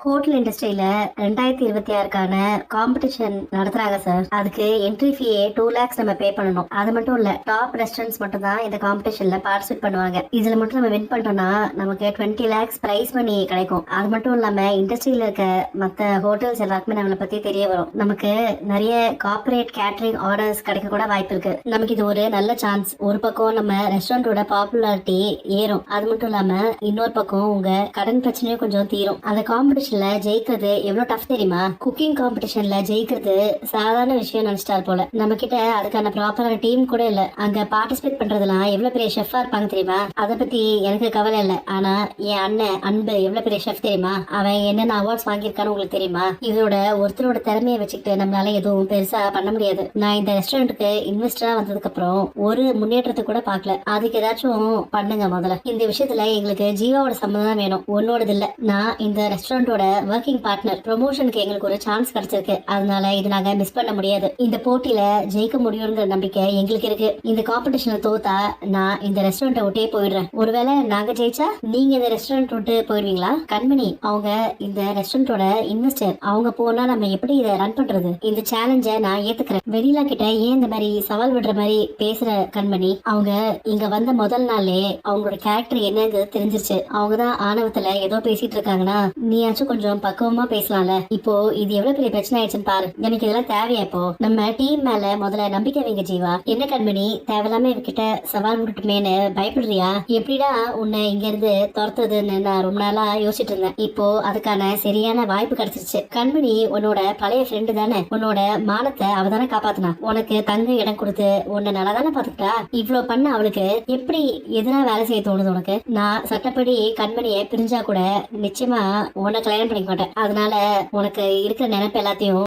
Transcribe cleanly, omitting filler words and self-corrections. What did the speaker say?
Hotel இண்டஸ்ட்ரியில 2026க்கான competition நடத்துறாங்க sir. அதுக்கு என்ட்ரி ஃபீயே 2 lakhs நம்ம பே பண்ணணும். அது மட்டும் இல்ல, டாப் ரெஸ்டாரண்ட்ஸ் மட்டும் தான் இந்த காம்படிஷன்ல பார்ட்டிசிபேட் பண்ணுவாங்க. இதுல மட்டும் நம்ம வின் பண்ணிட்டோம்னா நமக்கு 20 lakhs பிரைஸ் மணி கிடைக்கும். அது மட்டும் இல்லாம இண்டஸ்ட்ரியில இருக்க மத்த ஹோட்டல்ஸ் எல்லாருக்குமே நம்மளை பத்தி தெரிய வரும். நமக்கு நிறைய கார்பரேட் கேட்டரிங் ஆர்டர்ஸ் கிடைக்க கூட வாய்ப்பு இருக்கு. நமக்கு இது ஒரு நல்ல சான்ஸ். ஒரு பக்கம் நம்ம ரெஸ்டாரண்டோட பாப்புலாரிட்டி ஏறும், அது மட்டும் இல்லாம இன்னொரு பக்கம் உங்க கடன் பிரச்சனையும் கொஞ்சம் தீரும். அந்த காம்படிஷன் ஜெயிக்கிறது எவ்வளவு டஃப் தெரியுமா? குக்கிங் காம்படிஷன்ல ஜெயிக்கிறது சாதாரண விஷயம் நினைச்சிட்டாரு போல. நம்ம கிட்ட அதுக்கான ப்ராப்பரான டீம் கூட இல்ல. அங்க பார்ட்டிசிபேட் பண்றதுலாம் எவ்வளவு பெரிய ஷெஃபா இருப்பாங்க தெரியுமா? அதை பத்தி எனக்கு கவலை இல்ல. ஆனா என் அண்ணன் அன்பு எவ்வளவு பெரிய ஷெஃப் தெரியுமா? அவன் என்னென்ன அவார்ட்ஸ் வாங்கியிருக்கான்னு உங்களுக்கு தெரியுமா? இதோட ஒருத்தரோட திறமையை வச்சுக்கிட்டு நம்மளால எதுவும் பெருசா பண்ண முடியாது. நான் இந்த ரெஸ்டாரண்ட்டுக்கு இன்வெஸ்டரா வந்ததுக்கு அப்புறம் ஒரு முன்னேற்றத்தை கூட பார்க்கல. அதுக்கு ஏதாச்சும் பண்ணுங்க. முதல்ல இந்த விஷயத்துல எங்களுக்கு ஜீவாவோட சம்மதம் வேணும், உன்னோடது இல்ல. நான் இந்த ரெஸ்டாரண்டோட ஒர்க்கிங் பார்ட்னர். ப்ரமோஷனுக்கு எங்களுக்கு ஒரு சான்ஸ் கிடைச்சிருக்கு. அதனால இது நாங்க மிஸ் பண்ண முடியாது. இந்த போட்டியில ஜெயிக்க முடியுங்கிற நம்பிக்கை எங்களுக்கு இருக்கு. இந்த காம்படிஷன்ல தோத்தா நான் இந்த ரெஸ்டாரண்ட்டை விட்டே போயிடுறேன். ஒருவேளை நாங்க ஜெயிச்சா நீங்க இந்த ரெஸ்டாரண்ட் விட்டு போயிடுவீங்களா? கண்மணி அவங்க இந்த ரெஸ்டாரண்டோட இன்வெஸ்டர். அவங்க போனா நம்ம எப்படி இதை ரன் பண்றது? இந்த சேலஞ்சை நான் ஏத்துக்கிறேன். வெளியில கிட்ட ஏன் இந்த மாதிரி சவால் விடுற மாதிரி பேசுற கண்மணி? அவங்க இங்க வந்த முதல் நாளே அவங்களோட கேரக்டர் என்னங்கிறது தெரிஞ்சிருச்சு. அவங்கதான் ஆணவத்துல ஏதோ பேசிட்டு இருக்காங்கன்னா நீயாச்சும் கொஞ்சம் பக்குவமா பேசலாம்ல. இப்போ இது எவ்வளவு பெரிய பிரச்சனை ஆயிடுச்சுன்னு பாரு. எனக்கு இதெல்லாம் தேவையா? இப்போ நம்ம டீம் மேல முதல்ல நம்பிக்கை வைங்க ஜீவா. என்ன கண்மணி, தேவையில்லாம இவகிட்ட சவால் விட்டுட்டுமேனு பயப்படுறியா? எப்படிடா உன்னை இங்க இருந்து துரத்துறதுன்னு நான் ரொம்ப நாளா யோசிச்சுட்டு இருந்தேன். இப்போ அதுக்கான சரியான வாய்ப்பு கிடைச்சிருச்சு. கண்மணி உன்னோட பழைய ஃப்ரெண்டு தானே. உன்னோட மானத்தை அவ தானே காப்பாத்தினா. உனக்கு தங்க இடம் கொடுத்து உன்னை நல்லா தானே பாத்துக்கிட்டா. இவ்வளவு பண்ண அவளுக்கு எப்படி எதிராக வேலை செய்ய தோணுது உனக்கு? நான் சட்டப்படி கண்மணியை பிரிஞ்சா கூட நிச்சயமா உன்னை கல்யாணம் பண்ணிக்க மாட்டேன். அதனால உனக்கு இருக்கிற நினைப்பு எல்லாத்தையும்